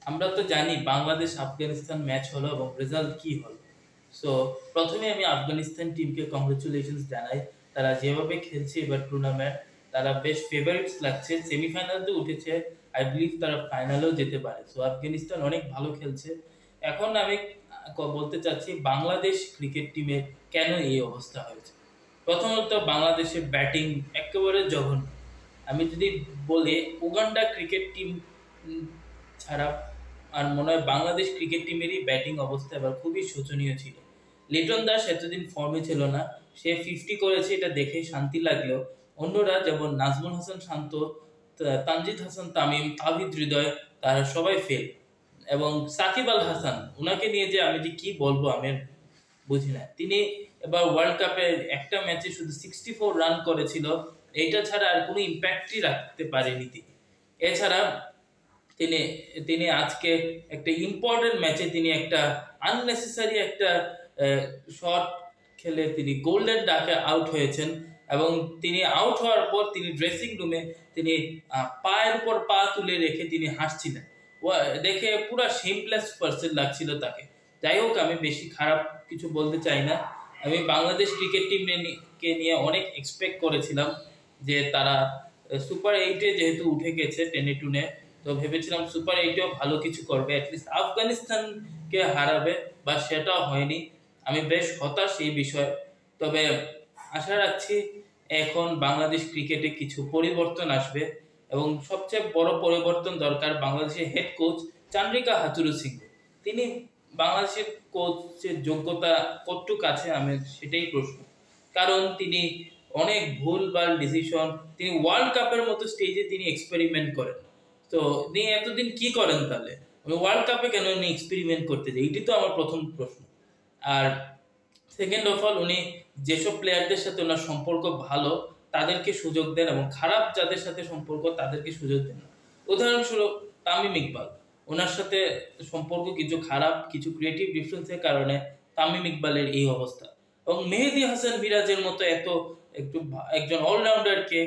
আমরা তো জানি বাংলাদেশ আফগানিস্তান ম্যাচ হলো এবং রেজাল্ট কি হলো। সো প্রথমে আমি আফগানিস্তান টিমকে কংগ্রেচুলেশনস জানাই। তারা যেভাবে খেলছে এবার টুর্নামেন্ট, তারা বেশ ফেভারিটস লাগছে। সেমিফাইনালে উঠেছে, আই বিলিভ তারা ফাইনালেও যেতে পারে। সো আফগানিস্তান অনেক ভালো খেলছে। এখন আমি বলতে চাচ্ছি বাংলাদেশ ক্রিকেট টিমের কেন এই অবস্থা হয়েছে। প্রথমত বাংলাদেশের ব্যাটিং একেবারে জঘন্য। আমি যদি বলি উগান্ডা ক্রিকেট টিম ছাড়া আর মনে হয় বাংলাদেশ ক্রিকেট টিমেরই ব্যাটিং অবস্থা এবার খুবই শোচনীয় ছিল। লিটন দাস এতদিন ফর্মে ছিল না, সে 50 করেছে, এটা দেখে শান্তি লাগলেও অন্যরা যেমন নাজমুল হাসান শান্ত, তানজিদ হাসান তামিম, তাহিদ হৃদয়, তারা সবাই ফেল। এবং সাকিব আল হাসান, ওনাকে নিয়ে যে আমি যে কি বলবো আমি বুঝি না। তিনি এবার ওয়ার্ল্ড কাপে একটা ম্যাচে শুধু 64 রান করেছিল, এইটা ছাড়া আর কোনো ইম্প্যাক্টই রাখতে পারেনি তিনি। এছাড়া তিনি তিনি আজকে একটা ইম্পর্টেন্ট ম্যাচে তিনি একটা আননেসেসারি একটা শট খেলে তিনি গোল্ডেন ডাকে আউট হয়েছেন। এবং তিনি আউট হওয়ার পর তিনি ড্রেসিং রুমে তিনি পায়ের উপর পা তুলে রেখে তিনি হাসছিলেন। দেখে পুরো শেমলেস পার্সন লাগছিল তাকে। যাই হোক, আমি বেশি খারাপ কিছু বলতে চাই না। আমি বাংলাদেশ ক্রিকেট টিমকে নিয়ে অনেক এক্সপেক্ট করেছিলাম যে তারা সুপার 8-এ যেহেতু উঠে গেছে টেনে টুনে, তো ভেবেছিলাম সুপার 8-এও ভালো কিছু করবে, অ্যাটলিস্ট আফগানিস্তানকে হারাবে, বা সেটাও হয়নি। আমি বেশ হতাশ এই বিষয়ে। তবে আশা রাখছি এখন বাংলাদেশ ক্রিকেটে কিছু পরিবর্তন আসবে, এবং সবচেয়ে বড় পরিবর্তন দরকার বাংলাদেশের হেড কোচ চান্দ্রিকা হাথুরু সিং। তিনি বাংলাদেশের কোচের যোগ্যতা কতটুক আছে আমি সেটাই প্রশ্ন। কারণ তিনি অনেক ভুলভাল ডিসিশন, তিনি ওয়ার্ল্ড কাপের মতো স্টেজে তিনি এক্সপেরিমেন্ট করেন। তো উনি এতদিন কি করেন তাহলে? উনি ওয়ার্ল্ড কাপে কেন উনি এক্সপেরিমেন্ট করতে যায়, এটি তো আমার প্রথম প্রশ্ন। আর সেকেন্ড অফ অল, উনি যেসব প্লেয়ারদের সাথে ওনার সম্পর্ক ভালো তাদেরকে সুযোগ দেন, এবং খারাপ যাদের সাথে সম্পর্ক তাদেরকে সুযোগ দেন না। উদাহরণস্বরূপ তামিম ইকবাল, ওনার সাথে সম্পর্ক কিছু খারাপ, কিছু ক্রিয়েটিভ ডিফারেন্সের কারণে তামিম ইকবালের এই অবস্থা। এবং মেহেদী হাসান মিরাজের মতো একজন অলরাউন্ডারকে,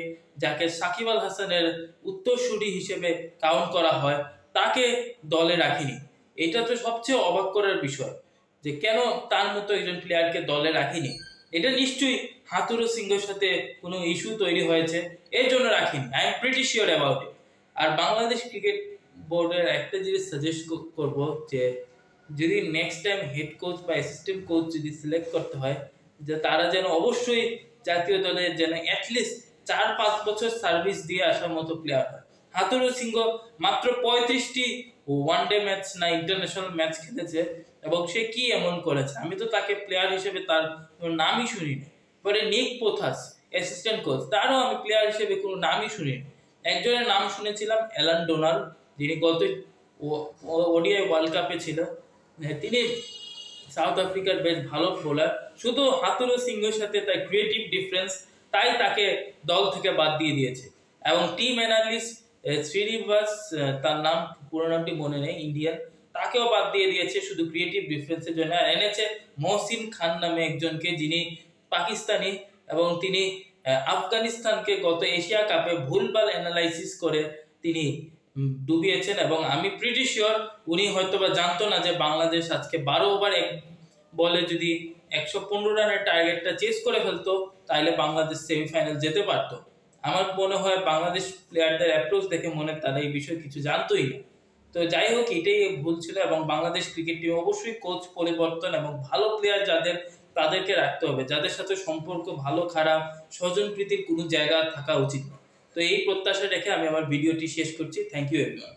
যাকে সাকিব আল হাসানের উত্তরসূরি হিসেবে কাউন্ট করা হয়, তাকে দলে রাখিনি। এটা তো সবচেয়ে অবাক করার বিষয় যে কেন তার মতো একজন প্লেয়ারকে দলে রাখিনি। এটা নিশ্চয়ই হাতুরু সিংহের সাথে কোনো ইস্যু তৈরি হয়েছে, এর জন্য রাখিনি। I am pretty sure about it. আর বাংলাদেশ ক্রিকেট বোর্ডের একটা জিনিস সাজেস্ট করব যে যদি নেক্সট টাইম হেড কোচ বা অ্যাসিস্ট্যান্ট কোচ যদি সিলেক্ট করতে হয়, যে তারা যেন অবশ্যই জাতীয় দলের যেন অ্যাটলিস্ট 4-5 বছর সার্ভিস দিয়ে আসার মতো প্লেয়ার হয়। হাতুরু সিংহ মাত্র 35টি ওয়ানডে ম্যাচ না ইন্টারন্যাশনাল ম্যাচ খেলেছে, এবং সে কি এমন করেছে? আমি তো তাকে প্লেয়ার হিসেবে তার নামই শুনিনি। পরে নিক পোথাস অ্যাসিস্ট্যান্ট কোচ, তারও আমি প্লেয়ার হিসেবে কোনো নামই শুনিনি। একজনের নাম শুনেছিলাম, অ্যালান ডোনাল্ড, যিনি গত ওডিআই ওয়ার্ল্ড কাপে ছিল। তিনি সাউথ আফ্রিকার বেশ ভালো বোলার, শুধু হাতুরু সিংহের সাথে তার ক্রিয়েটিভ ডিফারেন্স তাই তাকে দল থেকে বাদ দিয়ে দিয়েছে। এবং টিম অ্যানালিস্ট শ্রীনিবাস, তার নাম পুরো নামটি মনে নেই, ইন্ডিয়ান, তাকেও বাদ দিয়ে দিয়েছে শুধু ক্রিয়েটিভ ডিফারেন্সের জন্য। আর এনেছে মহসিন খান নামে একজনকে, যিনি পাকিস্তানি, এবং তিনি আফগানিস্তানকে গত এশিয়া কাপে ভুলভাল অ্যানালাইসিস করে তিনি ডুবিয়েছেন। এবং আমি প্রিটি শিওর উনি হয়তোবা জানতো না যে বাংলাদেশ আজকে 12 ওভার 1 বলে যদি 115 রানের টার্গেটটা চেস করে ফেলতো, তাহলে বাংলাদেশ সেমিফাইনাল যেতে পারতো। আমার মনে হয় বাংলাদেশ প্লেয়ারদের অ্যাপ্রোচ দেখে মনে তারা এই বিষয়ে কিছু জানতোই না। তো যাই হোক, এটাই ভুল ছিল, এবং বাংলাদেশ ক্রিকেট টিম অবশ্যই কোচ পরিবর্তন এবং ভালো প্লেয়ার যাদের, তাদেরকে রাখতে হবে, যাদের সাথে সম্পর্ক ভালো খারাপ স্বজন প্রীতির কোনো জায়গা থাকা উচিত না। তো এই প্রত্যাশা রেখে আমি আমার ভিডিওটি শেষ করছি। Thank you everyone.